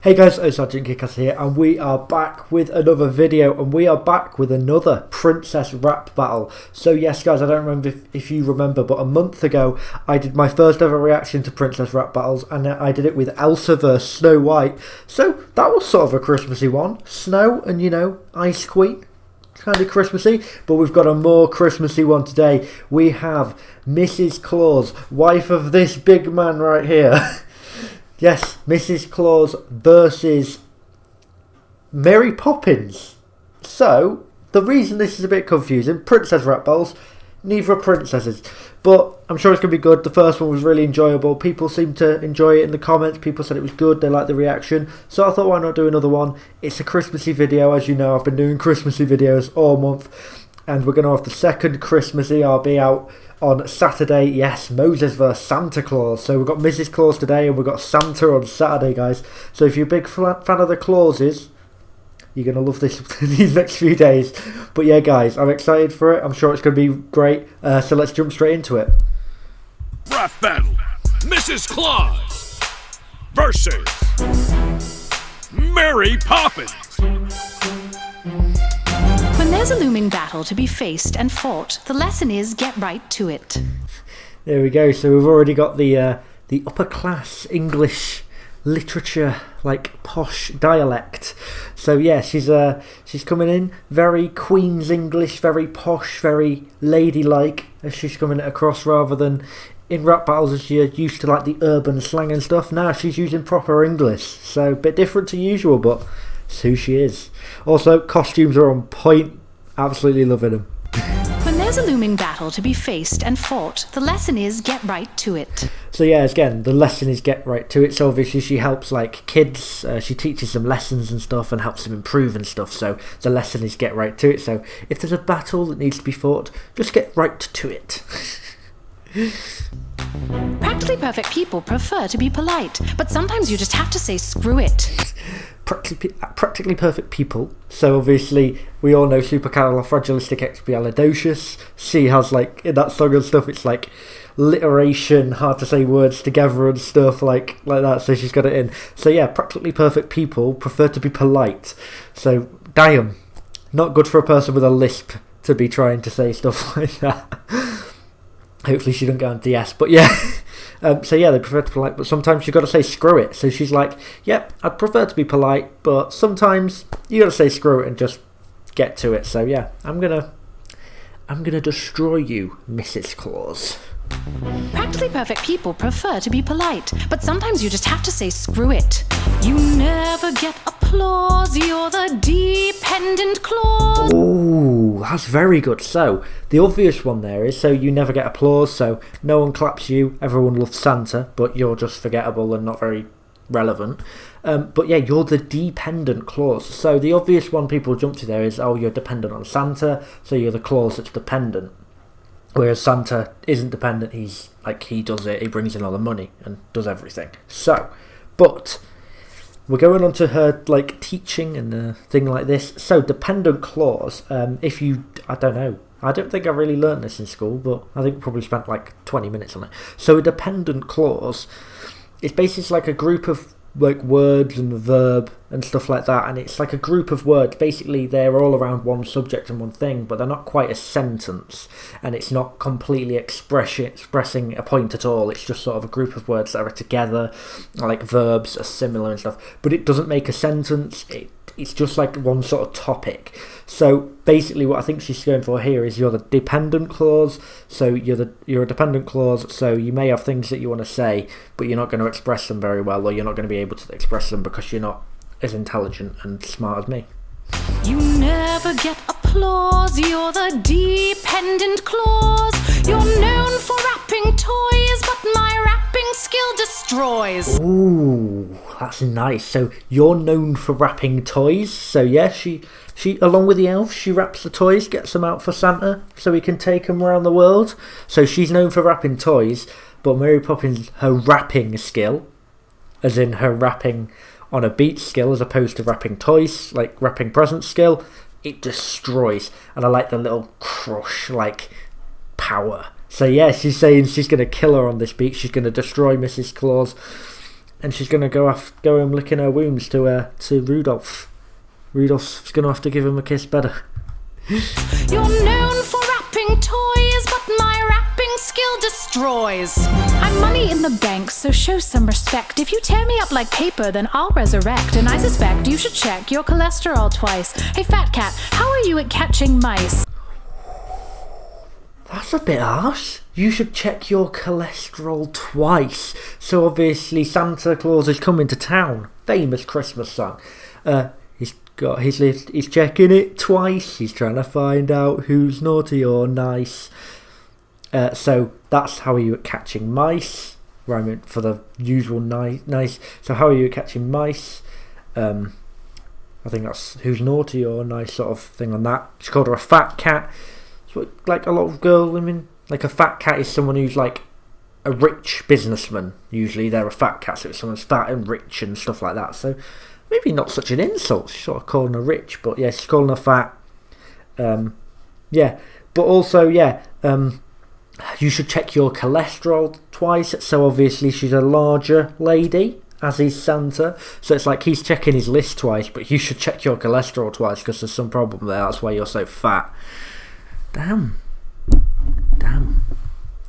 Hey guys, oSgtKickAss here, and we are back with another video, and we are back with another princess rap battle. So yes guys, I don't remember if you remember, but a month ago I did my first ever reaction to princess rap battles, and I did it with Elsa vs Snow White. So that was sort of a Christmassy one. Snow and, you know, Ice Queen. Kind of Christmassy, but we've got a more Christmassy one today. We have Mrs Claus, wife of this big man right here. Yes, Mrs Claus versus Mary Poppins. So, the reason this is a bit confusing, princess rap battles, neither are princesses. But I'm sure it's going to be good. The first one was really enjoyable. People seemed to enjoy it in the comments. People said it was good. They liked the reaction. So I thought, why not do another one? It's a Christmassy video. As you know, I've been doing Christmassy videos all month. And we're going to have the second Christmassy. I'll be out on Saturday. Yes, Moses vs Santa Claus. So we've got Mrs Claus today and we've got Santa on Saturday, guys. So if you're a big fan of the Clauses, you're going to love this these next few days. But yeah, guys, I'm excited for it. I'm sure it's going to be great. So let's jump straight into it. Rap battle. Mrs Claus versus Mary Poppins. When there's a looming battle to be faced and fought, the lesson is get right to it. There we go. So we've already got the upper class English literature, like posh dialect. So yeah, she's coming in very Queen's English, very posh, very ladylike as she's coming across, rather than in rap battles as you're used to like the urban slang and stuff. Now she's using proper English, so a bit different to usual, but it's who she is. Also, costumes are on point. Absolutely loving them. When there's a looming battle to be faced and fought, the lesson is get right to it. So yeah, again, the lesson is get right to it. So obviously she helps like kids, she teaches them lessons and stuff and helps them improve and stuff. So the lesson is get right to it. So if there's a battle that needs to be fought, just get right to it. Practically perfect people prefer to be polite, but sometimes you just have to say screw it. Practically perfect people. So obviously we all know supercalifragilisticexpialidocious. She has, like, in that song and stuff, it's like alliteration, hard to say words together and stuff like that. So she's got it in. So yeah, practically perfect people prefer to be polite. So damn, not good for a person with a lisp to be trying to say stuff like that. Hopefully she doesn't go on DS, but yeah. So yeah, they prefer to be polite, but sometimes you've got to say screw it. So she's like, yep, I'd prefer to be polite, but sometimes you got to say screw it and just get to it. So yeah, I'm gonna destroy you, Mrs Claus. Practically perfect people prefer to be polite, but sometimes you just have to say screw it. You never get applause, you're the dependent clause. Ooh, that's very good. So the obvious one there is, so you never get applause, so no one claps you, everyone loves Santa, but you're just forgettable and not very relevant. But yeah, you're the dependent clause. So the obvious one people jump to there is, oh, you're dependent on Santa, so you're the clause that's dependent. Whereas Santa isn't dependent, he's like, he does it, he brings in all the money and does everything. So, but we're going on to her like teaching and thing like this. So dependent clause, if you, I don't know, I don't think I really learned this in school, but I think we probably spent like 20 minutes on it. So a dependent clause is basically like a group of like words and verb and stuff like that, and it's like a group of words. Basically they're all around one subject and one thing, but they're not quite a sentence, and it's not completely expressing a point at all. It's just sort of a group of words that are together, like verbs are similar and stuff, but it doesn't make a sentence. It's just like one sort of topic. So basically what I think she's going for here is you're the dependent clause. So you're a dependent clause, so you may have things that you want to say, but you're not going to express them very well, or you're not going to be able to express them because you're not as intelligent and smart as me. You never get applause, you're the dependent clause. You're known for rapping toys, but my rapping skill destroys. Ooh, that's nice. So you're known for rapping toys. So yeah, she along with the elves, she raps the toys, gets them out for Santa so he can take them around the world. So she's known for rapping toys, but Mary Poppins, her rapping skill, as in her rapping on a beat skill as opposed to rapping toys, like rapping present skill, it destroys. And I like the little crush, like, power. So yeah, she's saying she's going to kill her on this beat. She's going to destroy Mrs Claus. and she's going to go home licking her wounds to Rudolph. Rudolph's going to have to give him a kiss better. You're known for wrapping toys, but my wrapping skill destroys. I'm money in the bank, so show some respect. If you tear me up like paper, then I'll resurrect. And I suspect you should check your cholesterol twice. Hey, fat cat, how are you at catching mice? That's a bit harsh. You should check your cholesterol twice. So obviously Santa Claus is coming to town. Famous Christmas song. He's got his list. He's checking it twice. He's trying to find out who's naughty or nice. So that's how are you at catching mice. Rhyming for the usual nice. So how are you at catching mice? I think that's who's naughty or nice sort of thing on that. She called her a fat cat. So like a lot of women, like a fat cat is someone who's like a rich businessman. Usually they're a fat cat, so it's someone's fat and rich and stuff like that. So maybe not such an insult. She's sort of calling her rich, but yeah, she's calling her fat. Yeah, but also you should check your cholesterol twice. So obviously she's a larger lady, as is Santa. So it's like he's checking his list twice, but you should check your cholesterol twice because there's some problem there. That's why you're so fat. Damn.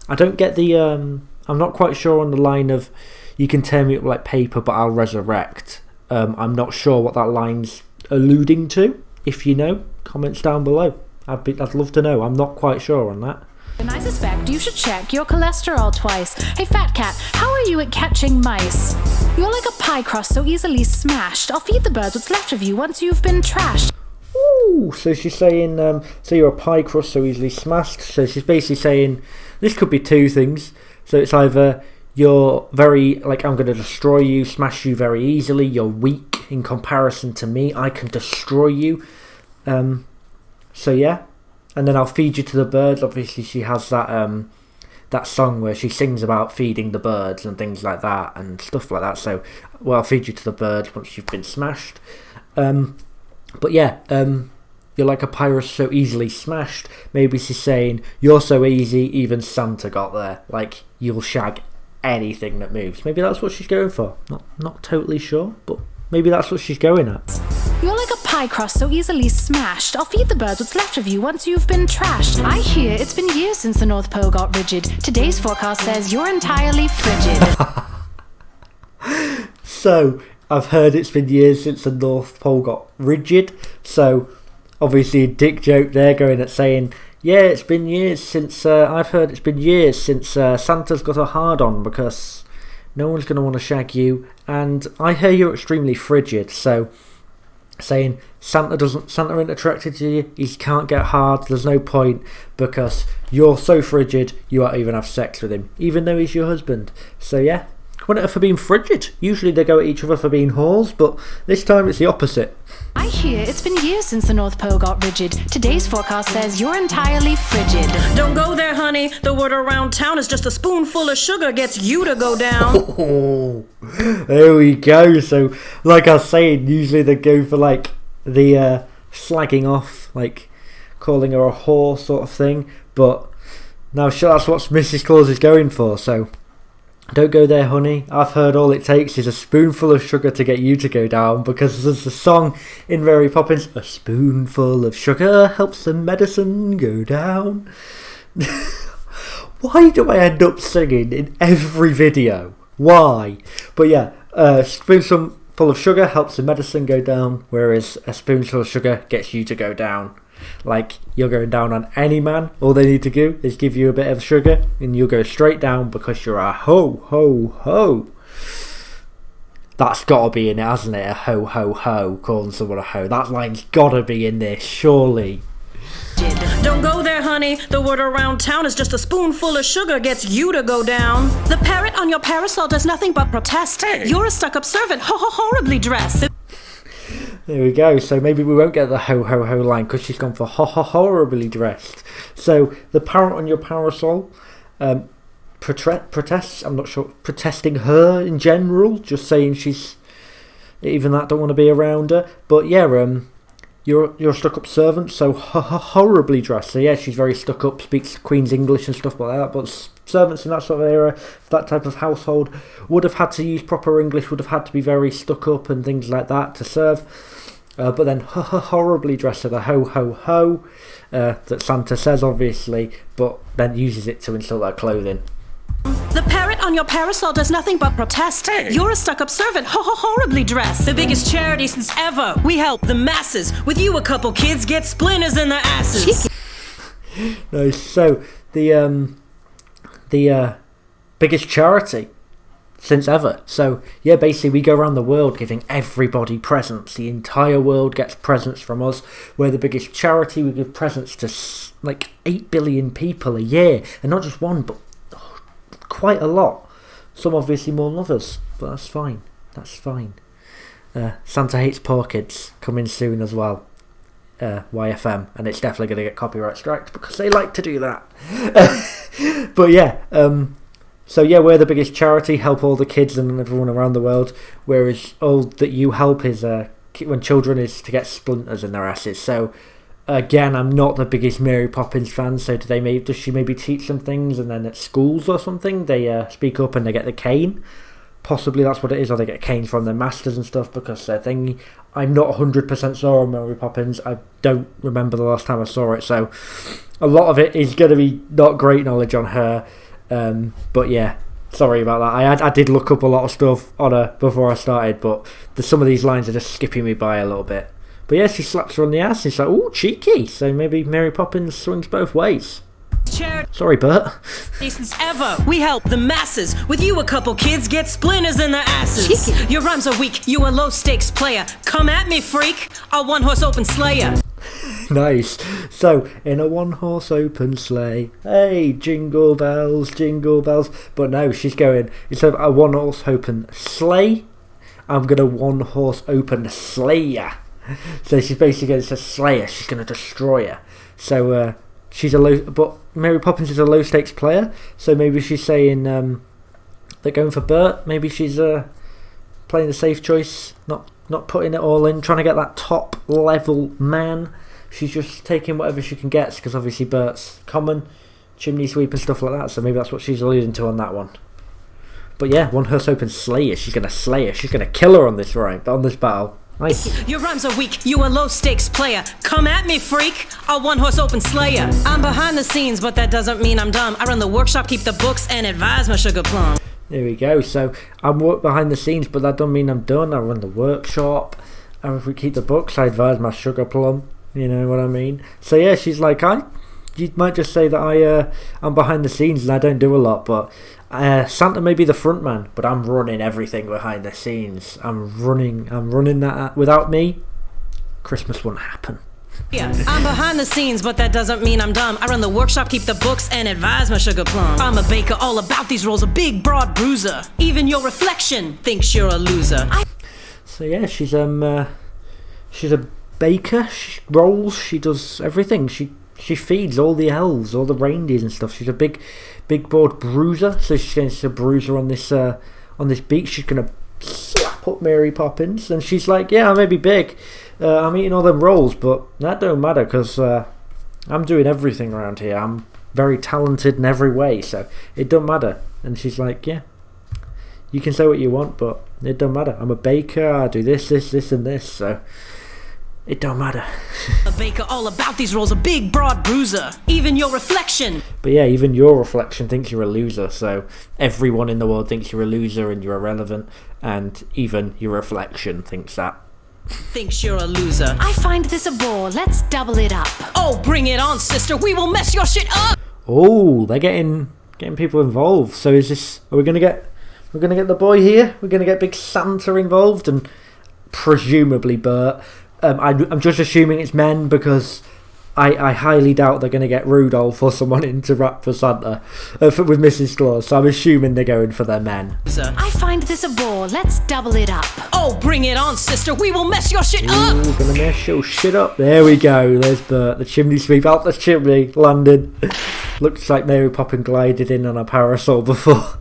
I don't get the I'm not quite sure on the line of you can tear me up like paper but I'll resurrect. I'm not sure what that line's alluding to. If you know, comments down below. I'd love to know. I'm not quite sure on that. And I suspect you should check your cholesterol twice. Hey, fat cat, how are you at catching mice? You're like a pie crust so easily smashed. I'll feed the birds what's left of you once you've been trashed. Ooh, so she's saying, so you're a pie crust so easily smashed. So she's basically saying, this could be two things. So it's either you're very, like, I'm going to destroy you, smash you very easily. You're weak in comparison to me. I can destroy you. So yeah. And then I'll feed you to the birds. Obviously she has that song where she sings about feeding the birds and things like that and stuff like that. So, well, I'll feed you to the birds once you've been smashed. But yeah, you're like a pirate so easily smashed. Maybe she's saying, you're so easy, even Santa got there. Like, you'll shag anything that moves. Maybe that's what she's going for. Not totally sure, but maybe that's what she's going at. You're like a pie crust so easily smashed. I'll feed the birds what's left of you once you've been trashed. I hear it's been years since the North Pole got rigid. Today's forecast says you're entirely frigid. So, I've heard it's been years since the North Pole got rigid. So, obviously a dick joke there going at saying, yeah, it's been years since, I've heard it's been years since Santa's got a hard on because no one's going to want to shag you. And I hear you're extremely frigid. So, saying Santa ain't attracted to you, he can't get hard, there's no point because you're so frigid you won't even have sex with him, even though he's your husband. So yeah. Come at her for being frigid. Usually they go at each other for being whores, but this time it's the opposite. I hear it's been years since the North Pole got rigid. Today's forecast says you're entirely frigid. Don't go there, honey. The word around town is just a spoonful of sugar gets you to go down. Oh, there we go. So, like I was saying, usually they go for like the slagging off, like calling her a whore sort of thing. But now that's what Mrs Claus is going for, so... Don't go there, honey. I've heard all it takes is a spoonful of sugar to get you to go down because there's a song in Mary Poppins, a spoonful of sugar helps the medicine go down. Why do I end up singing in every video? Why? But yeah, a spoonful of sugar helps the medicine go down, whereas a spoonful of sugar gets you to go down. Like, you're going down on any man, all they need to do is give you a bit of sugar and you'll go straight down because you're a ho ho ho. That's gotta be in it, hasn't it? A ho ho ho, calling someone a ho. That line's gotta be in this, surely. Don't go there, honey. The word around town is just a spoonful of sugar gets you to go down. The parrot on your parasol does nothing but protest. Hey. You're a stuck-up servant, horribly dressed. There we go. So maybe we won't get the ho ho ho line because she's gone for horribly dressed. So the parrot on your parasol protests. I'm not sure, protesting her in general. Just saying she's even that don't want to be around her. But yeah, you're a stuck-up servant, so horribly dressed. So yeah, she's very stuck-up, speaks Queen's English and stuff like that. But servants in that sort of era, that type of household, would have had to use proper English, would have had to be very stuck-up and things like that to serve. But then horribly dressed, so the ho-ho-ho that Santa says, obviously, but then uses it to insult her clothing. The parrot on your parasol does nothing but protest. You're a stuck-up servant, horribly dressed. The biggest charity since ever. We help the masses. With you, a couple kids get splinters in their asses. No, so the biggest charity since ever. So yeah, basically we go around the world giving everybody presents. The entire world gets presents from us. We're the biggest charity. We give presents to like 8 billion people a year, and not just one, but quite a lot. Some obviously more than others, but that's fine. That's fine. Santa Hates Poor Kids coming soon as well. YFM, and it's definitely going to get copyright striked because they like to do that. But yeah, so yeah, we're the biggest charity, help all the kids and everyone around the world, whereas all that you help is when children is to get splinters in their asses. So again, I'm not the biggest Mary Poppins fan, so does she maybe teach them things, and then at schools or something they speak up and they get the cane? Possibly that's what it is, or they get canes from their masters and stuff because they're thingy. I'm not 100% sure on Mary Poppins. I don't remember the last time I saw it, so a lot of it is going to be not great knowledge on her. But yeah, sorry about that. I did look up a lot of stuff on her before I started, but some of these lines are just skipping me by a little bit. But yeah, she slaps her on the ass and she's like, ooh, cheeky. So maybe Mary Poppins swings both ways. Sorry, Bert. Since ever, we help the masses. With you, a couple kids get splinters in their asses. Cheeky. Your rhymes are weak, you a low-stakes player. Come at me, freak, a one-horse open slayer. Nice. So, in a one-horse open sleigh, hey, jingle bells, jingle bells. But no, she's going, instead of a one-horse open sleigh, I'm going to one-horse open slayer. So she's basically going to slay her, she's going to destroy her. So, but Mary Poppins is a low-stakes player, so maybe she's saying they're going for Bert. Maybe she's playing the safe choice, not putting it all in, trying to get that top-level man. She's just taking whatever she can get, because obviously Bert's common, chimney sweep and stuff like that, so maybe that's what she's alluding to on that one. But yeah, one horse open slayer, she's going to slay her, she's going to kill her on this battle. Nice. Your rhymes are weak, you a low-stakes player. Come at me, freak, a one-horse open slayer. I'm behind the scenes, but that doesn't mean I'm dumb. I run the workshop, keep the books, and advise my sugar plum. There we go. So I'm behind the scenes, but that don't mean I'm done. I run the workshop, and if we keep the books, I advise my sugar plum. You know what I mean? So yeah, she's like, you might just say that I'm behind the scenes and I don't do a lot, but Santa may be the front man, but I'm running everything behind the scenes. I'm running that. Without me, Christmas wouldn't happen. Yeah, I'm behind the scenes, but that doesn't mean I'm dumb. I run the workshop, keep the books, and advise my sugar plum. I'm a baker, all about these rolls, a big, broad bruiser. Even your reflection thinks you're a loser. So yeah, she's a baker. She rolls. She does everything. She feeds all the elves, all the reindeers and stuff. She's a big broad bruiser. So she's going to bruise her on this beach. She's going to slap up Mary Poppins, and she's like, yeah, I may be big. I'm eating all them rolls, but that don't matter because I'm doing everything around here. I'm very talented in every way, so it don't matter. And she's like, yeah, you can say what you want, but it don't matter. I'm a baker. I do this, and this, so it don't matter. A baker, all about these rolls, a big, broad bruiser. Even your reflection. But yeah, even your reflection thinks you're a loser, so everyone in the world thinks you're a loser and you're irrelevant, and even your reflection thinks that. Thinks you're a loser. I find this a bore. Let's double it up. Oh, bring it on, sister. We will mess your shit up. Oh, they're getting people involved. So we're gonna get the boy here. We're gonna get Big Santa involved, and presumably Bert. I'm just assuming it's men because I highly doubt they're going to get Rudolph or someone in to rap for Santa with Mrs Claus, so I'm assuming they're going for their men. I find this a bore. Let's double it up. Oh, bring it on, sister. We will mess your shit up. We're going to mess your shit up. There we go. There's Bert. The chimney sweep out the chimney. Landed. Looks like Mary Poppins glided in on a parasol before.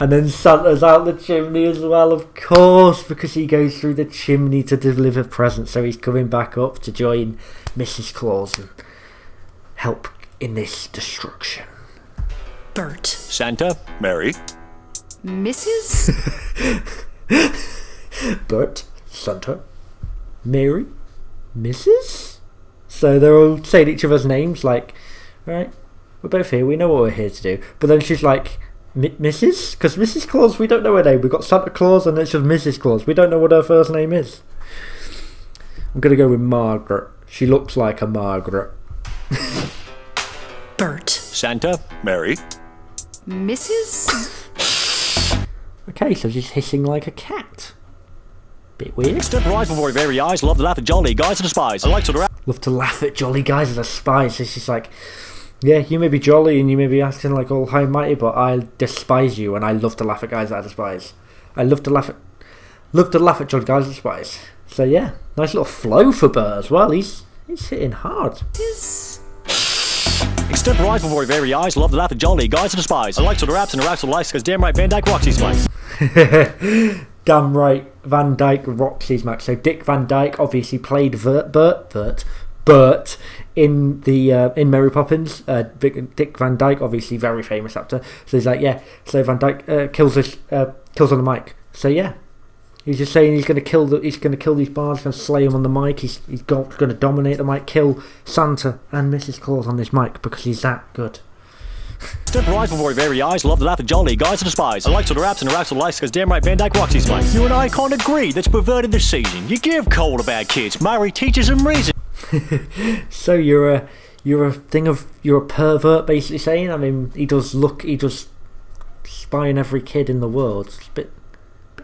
And then Santa's out the chimney as well, of course, because he goes through the chimney to deliver presents. So he's coming back up to join Mrs Claus and help in this destruction. Bert. Santa, Mary. Mrs. Bert, Santa, Mary, Mrs. So they're all saying each other's names, like, right, we're both here, we know what we're here to do. But then she's like, Mrs? Because Mrs Claus, we don't know her name. We've got Santa Claus and it's just Mrs Claus. We don't know what her first name is. I'm going to go with Margaret. She looks like a Margaret. Bert. Santa, Mary. Mrs. Okay, so she's hissing like a cat. Bit weird. Step right before your very eyes. Love to laugh at jolly guys and despise. I like to rap. Love to laugh at jolly guys as a spy. So she's like, yeah, you may be jolly and you may be acting like all high and mighty, but I despise you and I love to laugh at guys that I despise. I love to laugh at jolly guys I despise. So yeah, nice little flow for Bert as well. He's hitting hard. Step right before your very eyes. Love to laugh at jolly guys and despise. I like to the raps and the raps of life because damn right Van Dyke rocks these mics. Damn right, Van Dyke rocks his match. So Dick Van Dyke obviously played Bert in the in Mary Poppins. Dick Van Dyke, obviously very famous actor. So he's like, yeah. So Van Dyke kills on the mic. So yeah, he's just saying he's going to kill these bards, going to slay them on the mic. He's going to dominate the mic, kill Santa and Mrs Claus on this mic because he's that good. Step right before your very eyes. Love to laugh at jolly guys and despise. I like to the raps and the raps of life because damn right Van Dyke rocks these mics. You and I can't agree. That's perverted this season. You give coal to bad kids. Mary teaches them reason. So you're a pervert, basically saying. I mean, he does spy on every kid in the world. It's a bit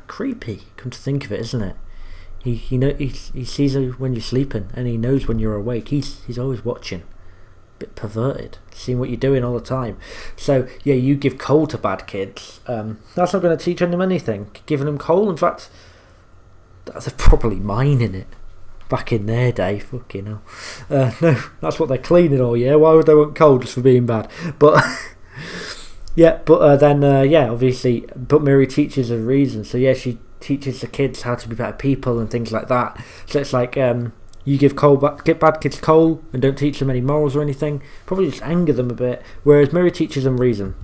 creepy, come to think of it, isn't it? He sees you when you're sleeping and he knows when you're awake. He's always watching. Bit perverted, seeing what you're doing all the time. So yeah, you give coal to bad kids. That's not going to teach them anything. Giving them coal, in fact, they're probably mining it back in their day. Fucking hell. No, that's what they're cleaning all year. Why would they want coal just for being bad? But yeah, but then obviously, but Mary teaches a reason. So yeah, she teaches the kids how to be better people and things like that. So it's like you give bad kids coal and don't teach them any morals or anything. Probably just anger them a bit. Whereas Mary teaches them reason.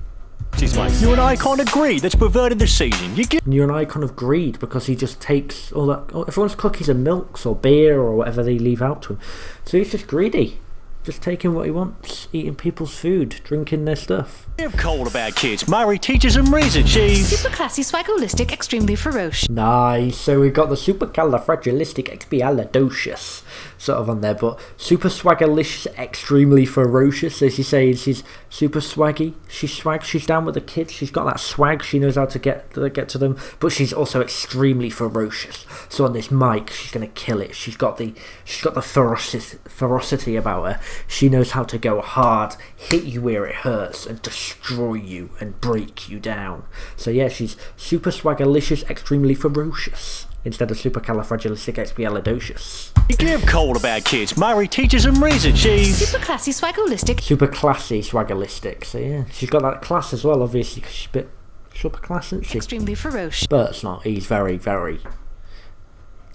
She's like, you and I can't agree. That's perverted this season. And you're an icon of greed because he just takes all that, everyone's cookies and milks or beer or whatever they leave out to him. So he's just greedy. Just taking what he wants, eating people's food, drinking their stuff. Give coal to bad kids. Mary teaches them reason. She's Super classy, swagolistic, extremely ferocious. Nice. So we've got the supercalifragilisticexpialidocious sort of on there, but super swagalicious, extremely ferocious. So she's saying she's super swaggy. She's down with the kids. She's got that swag. She knows how to get to them, but she's also extremely ferocious. So on this mic, she's gonna kill it. She's got the ferocity about her. She knows how to go hard, hit you where it hurts, and destroy you and break you down. So yeah, she's super swagalicious, extremely ferocious, instead of supercalifragilisticexpialidocious. You give coal to bad kids. Mary teaches them reason. She's Super classy, swagolistic. Super classy, swagalistic. So yeah, she's got that class as well, obviously, because she's a bit super class, isn't she? Extremely ferocious. Bert's not. He's very, very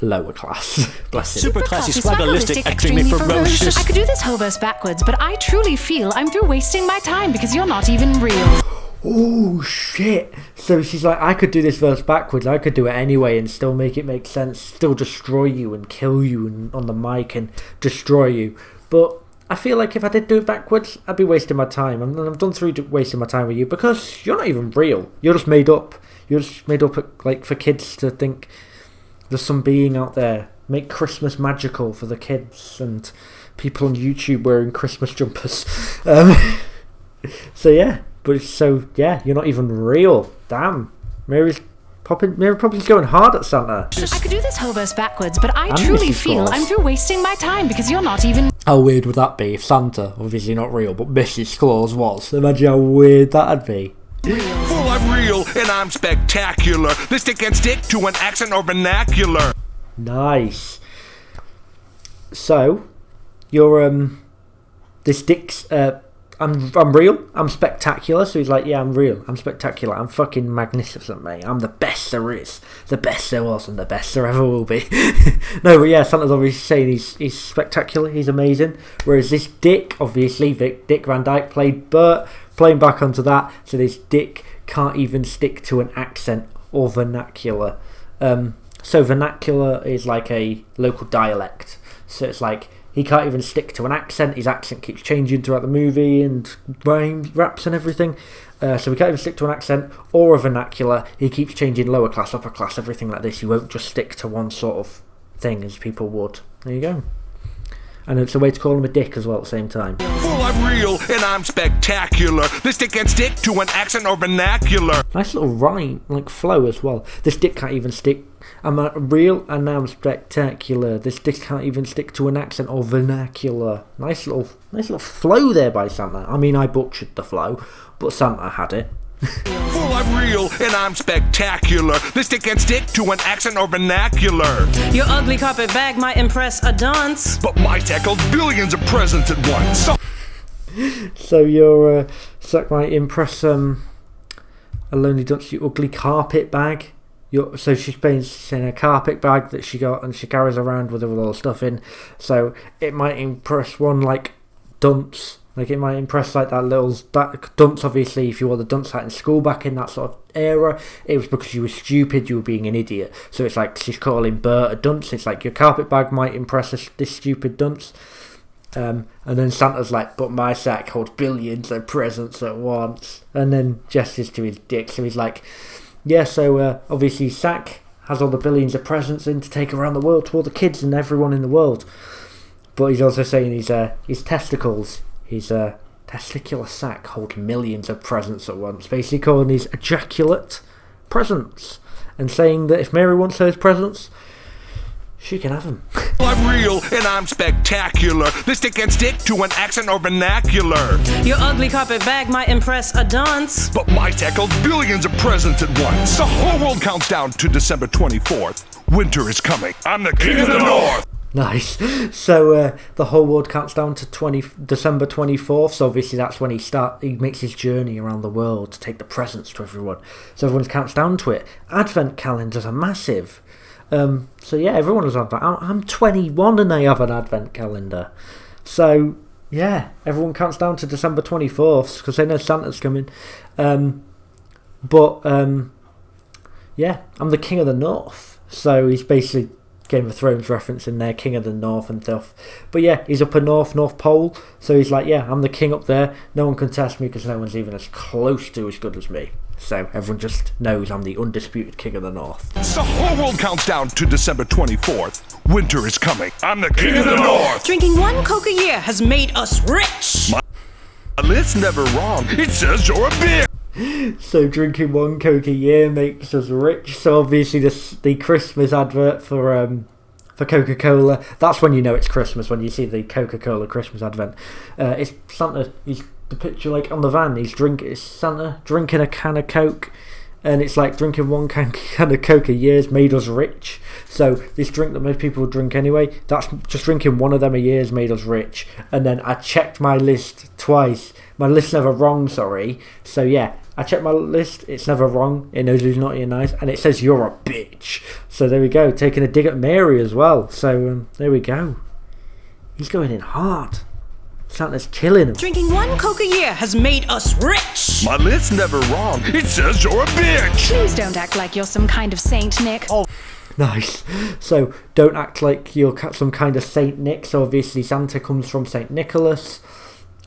lower class. Bless him. super classy, swagalistic, extremely ferocious. I could do this whole verse backwards, but I truly feel I'm through wasting my time because you're not even real. Oh shit. So she's like, I could do this verse backwards, I could do it anyway and still make it make sense, still destroy you and kill you on the mic and destroy you. But I feel like if I did do it backwards, I'd be wasting my time. And I'm done through wasting my time with you because you're not even real. You're just made up. You're just made up like for kids to think there's some being out there. Make Christmas magical for the kids and people on YouTube wearing Christmas jumpers. So yeah. But so yeah, you're not even real. Damn. Mary Poppins going hard at Santa. I could do this whole verse backwards, but I truly feel I'm through wasting my time because you're not even. How weird would that be if Santa, obviously not real, but Mrs Claus was? Imagine how weird that'd be. Fool, I'm real and I'm spectacular. This stick can stick to an accent or vernacular. Nice. So, you're this Dick's I'm real, I'm spectacular. So he's like, yeah, I'm real, I'm spectacular, I'm fucking magnificent, mate. I'm the best there is, the best there was, and the best there ever will be. No, but yeah, Santa's obviously saying he's spectacular, he's amazing. Whereas this Dick, obviously, Dick Van Dyke played Bert, playing back onto that. So this Dick can't even stick to an accent or vernacular. So vernacular is like a local dialect. So it's like, he can't even stick to an accent. His accent keeps changing throughout the movie and rhymes, raps and everything. So he can't even stick to an accent or a vernacular. He keeps changing lower class, upper class, everything like this. He won't just stick to one sort of thing as people would. There you go. And it's a way to call him a dick as well at the same time. Well, I'm real and I'm spectacular. This dick can stick to an accent or vernacular. Nice little rhyme, like flow as well. This dick can't even stick. I'm real and I'm spectacular. This dick can't even stick to an accent or vernacular. Nice little flow there by Santa. I mean, I butchered the flow, but Santa had it. Well, I'm real and I'm spectacular. This dick can stick to an accent or vernacular. Your ugly carpet bag might impress a dunce, but my tackled billions of presents at once. So your sack might impress a lonely dunce, your ugly carpet bag. So she's saying a carpet bag that she got and she carries around with all the stuff in. So it might impress one like dunce. Like it might impress like that dunce. Obviously, if you wore the dunce hat in school back in that sort of era, it was because you were stupid, you were being an idiot. So it's like she's calling Bert a dunce. It's like your carpet bag might impress this stupid dunce. And then Santa's like, but my sack holds billions of presents at once. And then gestures to his dick. So he's like, yeah, so obviously sack has all the billions of presents in to take around the world to all the kids and everyone in the world. But he's also saying his testicles, his testicular sack holds millions of presents at once. Basically calling his ejaculate presents. And saying that if Mary wants those presents, she can have them. I'm real and I'm spectacular. This dick can stick to an accent or vernacular. Your ugly carpet bag might impress a dunce, but my tackled billions of presents at once. The whole world counts down to December 24th. Winter is coming. I'm the king of the north. Nice. So the whole world counts down to December 24th. So obviously that's when he makes his journey around the world to take the presents to everyone. So everyone counts down to it. Advent calendars are massive. So yeah, everyone was on that. I'm 21 and I have an advent calendar. So yeah, everyone counts down to December 24th because they know Santa's coming. Yeah, I'm the king of the north. So he's basically Game of Thrones reference in there, king of the north and stuff. But yeah, he's up at North Pole. So he's like, yeah, I'm the king up there. No one can test me because no one's even as close to as good as me. So everyone just knows I'm the undisputed king of the north. The whole world counts down to December 24th. Winter is coming. I'm the king of the north. Drinking one Coke a year has made us rich. My list's never wrong. It says you're a bitch. So drinking one Coke a year makes us rich. So obviously the Christmas advert for Coca-Cola, that's when you know it's Christmas, when you see the Coca-Cola Christmas advert. It's Santa, the picture like on the van, it's Santa drinking a can of Coke, and it's like drinking one can of Coke a year's made us rich. So this drink that most people drink anyway, that's just drinking one of them a year's made us rich. And then I checked my list twice. My list's never wrong, sorry. So yeah, I checked my list, it's never wrong. It knows who's naughty and nice, and it says you're a bitch. So there we go, taking a dig at Mary as well. So there we go. He's going in hard. Santa's killing him. Drinking one Coke a year has made us rich. My list's never wrong. It says you're a bitch. Please don't act like you're some kind of saint, Nick. Oh. Nice. So don't act like you're some kind of Saint Nick. So obviously Santa comes from Saint Nicholas.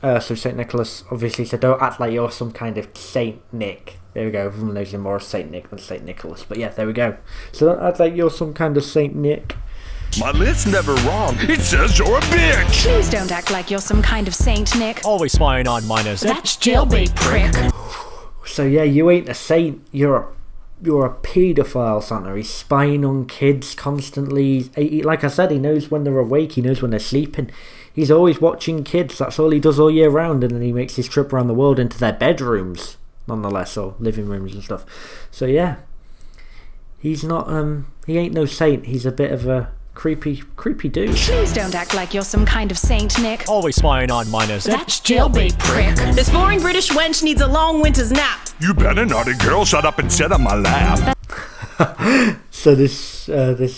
So Saint Nicholas obviously said, don't act like you're some kind of Saint Nick. There we go. Everyone knows him more as Saint Nick than Saint Nicholas. But yeah, there we go. So don't act like you're some kind of Saint Nick. My list's never wrong. It says you're a bitch. Please don't act like you're some kind of saint, Nick. Always spying on minors. That's jailbait, prick. So yeah, you ain't a saint. You're a paedophile, Santa. He's spying on kids constantly. Like I said, he knows when they're awake. He knows when they're sleeping. He's always watching kids. That's all he does all year round. And then he makes his trip around the world into their bedrooms, nonetheless, or living rooms and stuff. So yeah, he's not. He ain't no saint. He's a bit of a creepy dude. Please don't act like you're some kind of saint, Nick. Always spying on minors. That's jailbait, prick. This boring British wench needs a long winter's nap. You better, naughty girl, shut up and sit on my lap. So this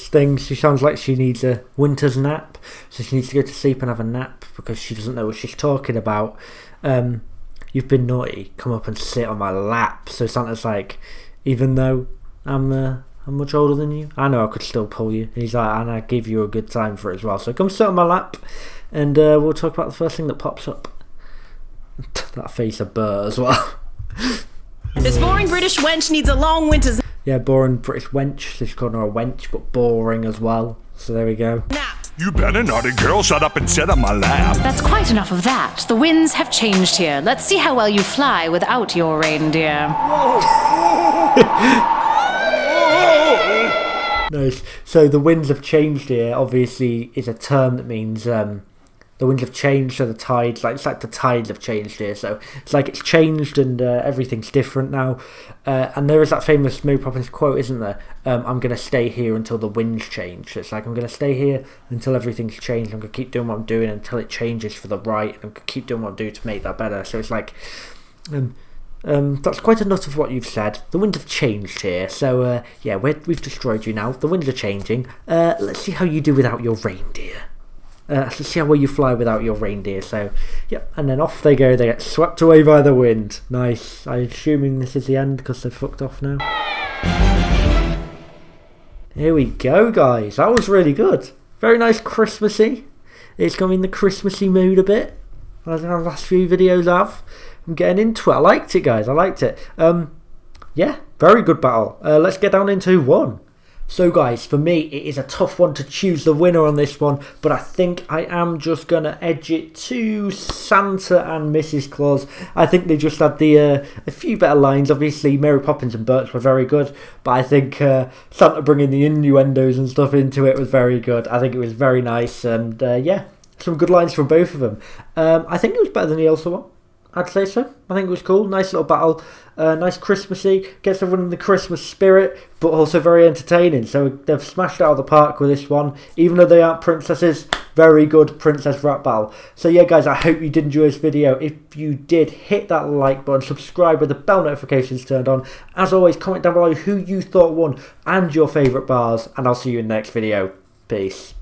thing, she sounds like she needs a winter's nap. So she needs to go to sleep and have a nap because she doesn't know what she's talking about. You've been naughty, come up and sit on my lap. So Santa's like, even though I'm much older than you, I know I could still pull you. And he's like, and I give you a good time for it as well. So come sit on my lap, and we'll talk about the first thing that pops up. That face of Bert as well. This boring British wench needs a long winter's Yeah, boring British wench. So she's calling her a wench, but boring as well. So there we go. nap. You better, naughty girl, shut up and sit on my lap. That's quite enough of that. The winds have changed here. Let's see how well you fly without your reindeer. Nice. So the winds have changed here, obviously, is a term that means the winds have changed, so the tides, it's like the tides have changed here. So it's like it's changed and everything's different now. And there is that famous Mary Poppins quote, isn't there? I'm going to stay here until the winds change. So it's like I'm going to stay here until everything's changed. I'm going to keep doing what I'm doing until it changes for the right. And I'm going to keep doing what I'm doing to make that better. So it's like... that's quite enough of what you've said. The winds have changed here, so yeah, we've destroyed you now. The winds are changing. Let's see how you do without your reindeer. Let's see how well you fly without your reindeer. So, yep, and then off they go. They get swept away by the wind. Nice. I'm assuming this is the end because they've fucked off now. Here we go, guys. That was really good. Very nice Christmassy. It's got me in the Christmassy mood a bit, as our last few videos have. I'm getting into it. I liked it, guys. I liked it. Yeah, very good battle. Let's get down into one. So, guys, for me, it is a tough one to choose the winner on this one, but I think I am just going to edge it to Santa and Mrs Claus. I think they just had a few better lines. Obviously, Mary Poppins and Bert's were very good, but I think Santa bringing the innuendos and stuff into it was very good. I think it was very nice, and yeah, some good lines from both of them. I think it was better than the Elsa one. I'd say so. I think it was cool. Nice little battle. Nice Christmassy. Gets everyone in the Christmas spirit, but also very entertaining. So they've smashed it out of the park with this one. Even though they aren't princesses, very good princess rap battle. So yeah, guys, I hope you did enjoy this video. If you did, hit that like button, subscribe with the bell notifications turned on. As always, comment down below who you thought won and your favourite bars, and I'll see you in the next video. Peace.